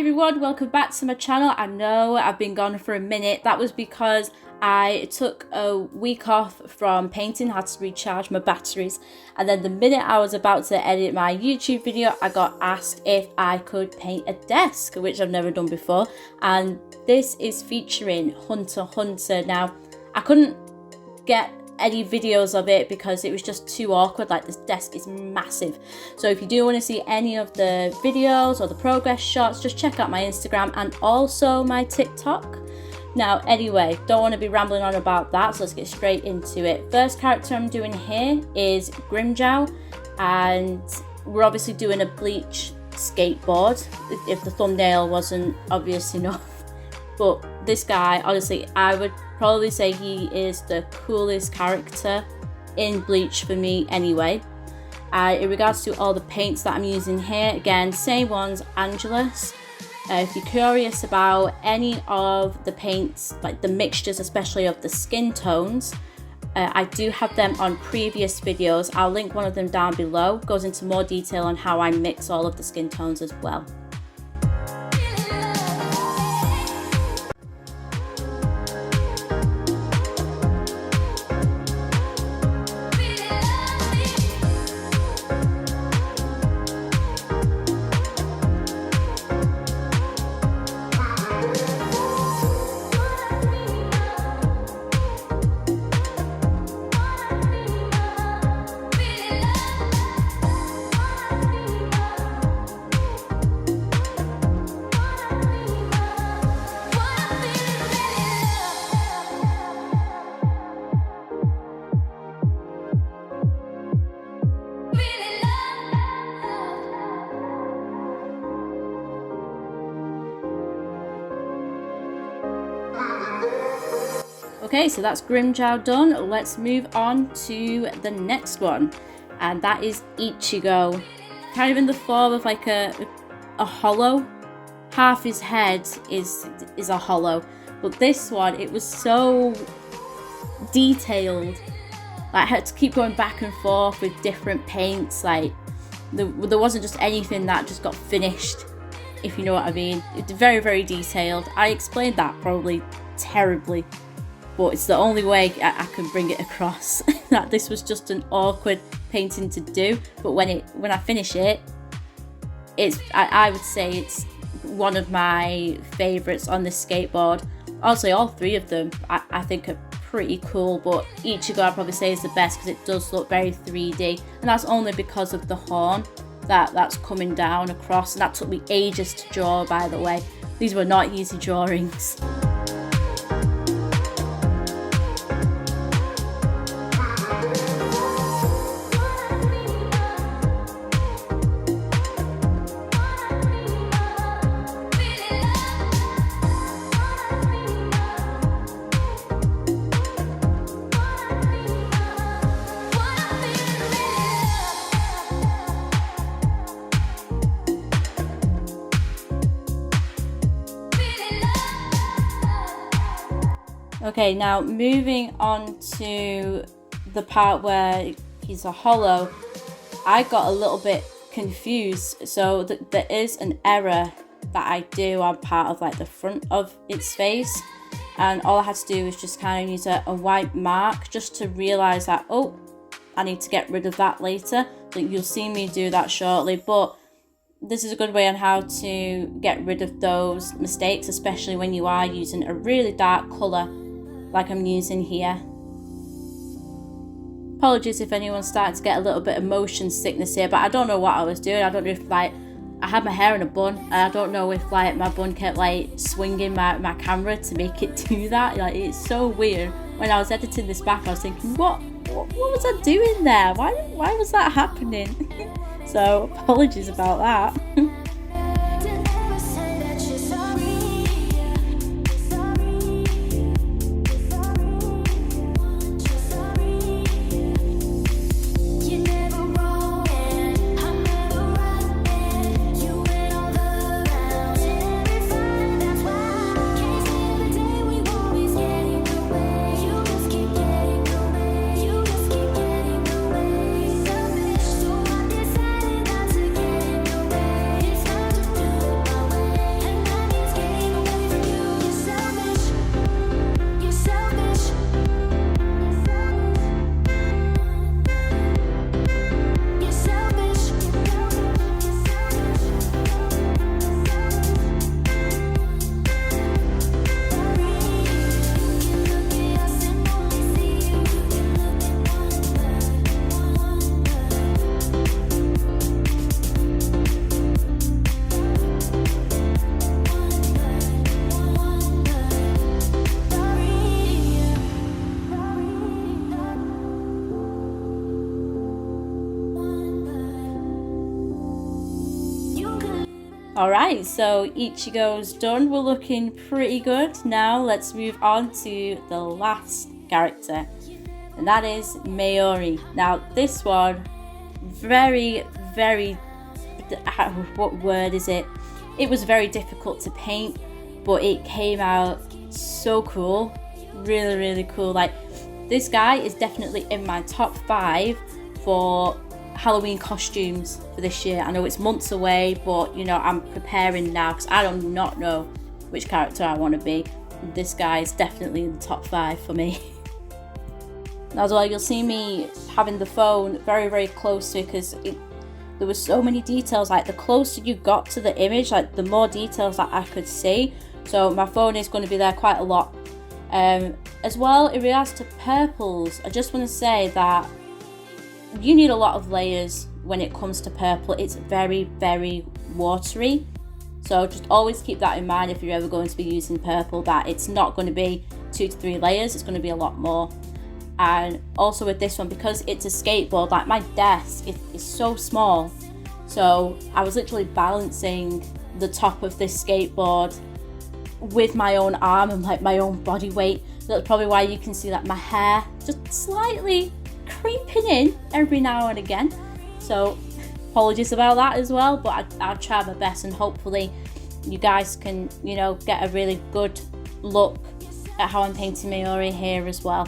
everyone, welcome back to my channel. I know I've been gone for a minute. That was because I took a week off from painting, had to recharge my batteries, and then the minute I was about to edit my YouTube video, I got asked if I could paint a desk, which I've never done before, and this is featuring Hunter x Hunter. Now, I couldn't get any videos of it because it was just too awkward. Like, this desk is massive. So if you do want to see any of the videos or the progress shots, just check out my Instagram and also my TikTok. Now, anyway, don't want to be rambling on about that, so let's get straight into it. First character I'm doing here is Grimmjow, and we're obviously doing a Bleach skateboard, if the thumbnail wasn't obvious enough. But this guy, honestly, I would probably say he is the coolest character in Bleach for me anyway. In regards to all the paints that I'm using here, again, same ones, Angelus. If you're curious about any of the paints, like the mixtures, especially of the skin tones, I do have them on previous videos. I'll link one of them down below. Goes into more detail on how I mix all of the skin tones as well. Okay, so that's Grimmjow done. Let's move on to the next one, and that is Ichigo. Kind of in the form of like a hollow. Half his head is a hollow, but this one, it was so detailed. Like, I had to keep going back and forth with different paints. Like, there wasn't just anything that just got finished, if you know what I mean. It's very, very detailed. I explained that probably terribly, but it's the only way I can bring it across that this was just an awkward painting to do. But when I finish it, I would say it's one of my favourites on this skateboard. Honestly, all three of them I think are pretty cool, but Ichigo I'd probably say is the best because it does look very 3D, and that's only because of the horn that's coming down across, and that took me ages to draw, by the way. These were not easy drawings. Okay, now moving on to the part where he's a hollow, I got a little bit confused. So there is an error that I do on part of like the front of its face, and all I had to do was just kind of use a white mark just to realise that, oh, I need to get rid of that later. So you'll see me do that shortly, but this is a good way on how to get rid of those mistakes, especially when you are using a really dark colour like I'm using here. Apologies if anyone's starting to get a little bit of motion sickness here, but I don't know what I was doing. I don't know if, like, I had my hair in a bun, and I don't know if, like, my bun kept, like, swinging my camera to make it do that. Like, it's so weird. When I was editing this back, I was thinking, what was I doing there? Why was that happening? So apologies about that. Alright, so Ichigo's done. We're looking pretty good. Now let's move on to the last character, and that is Mori. Now this one, very, what word is it? It was very difficult to paint, but it came out so cool. Really cool. Like, this guy is definitely in my top 5 for Halloween costumes for this year. I know it's months away, but you know, I'm preparing now because I do not know which character I want to be. This guy is definitely in the top 5 for me. Now as well, you'll see me having the phone very close to it because there were so many details. Like, the closer you got to the image, like the more details that I could see. So my phone is going to be there quite a lot. As well, in regards to purples, I just want to say that you need a lot of layers when it comes to purple. It's very watery, so just always keep that in mind if you're ever going to be using purple, that it's not going to be 2 to 3 layers, it's going to be a lot more. And also with this one, because it's a skateboard, like my desk is so small, so I was literally balancing the top of this skateboard with my own arm and like my own body weight. So that's probably why you can see that my hair just slightly creeping in every now and again. So apologies about that as well, but I'll try my best, and hopefully you guys can, you know, get a really good look at how I'm painting Mori here as well.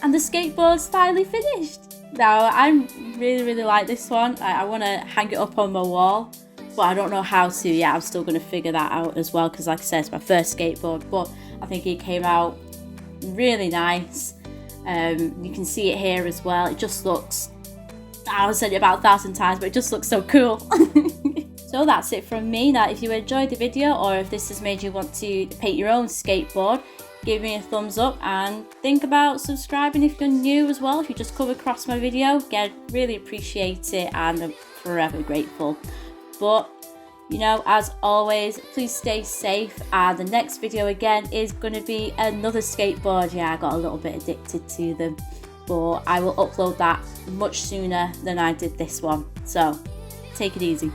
And the skateboard's finally finished. Now, I really like this one. I want to hang it up on my wall, but I don't know how to yet. I'm still going to figure that out as well, because like I said, it's my first skateboard, but I think it came out really nice. You can see it here as well. It just looks, I've said it about 1,000 times, but it just looks so cool. So that's it from me. Now, if you enjoyed the video, or if this has made you want to paint your own skateboard, give me a thumbs up and think about subscribing if you're new as well. If you just come across my video, again, really appreciate it, and I'm forever grateful. But you know, as always, please stay safe, and the next video again is going to be another skateboard. Yeah, I got a little bit addicted to them, but I will upload that much sooner than I did this one, so take it easy.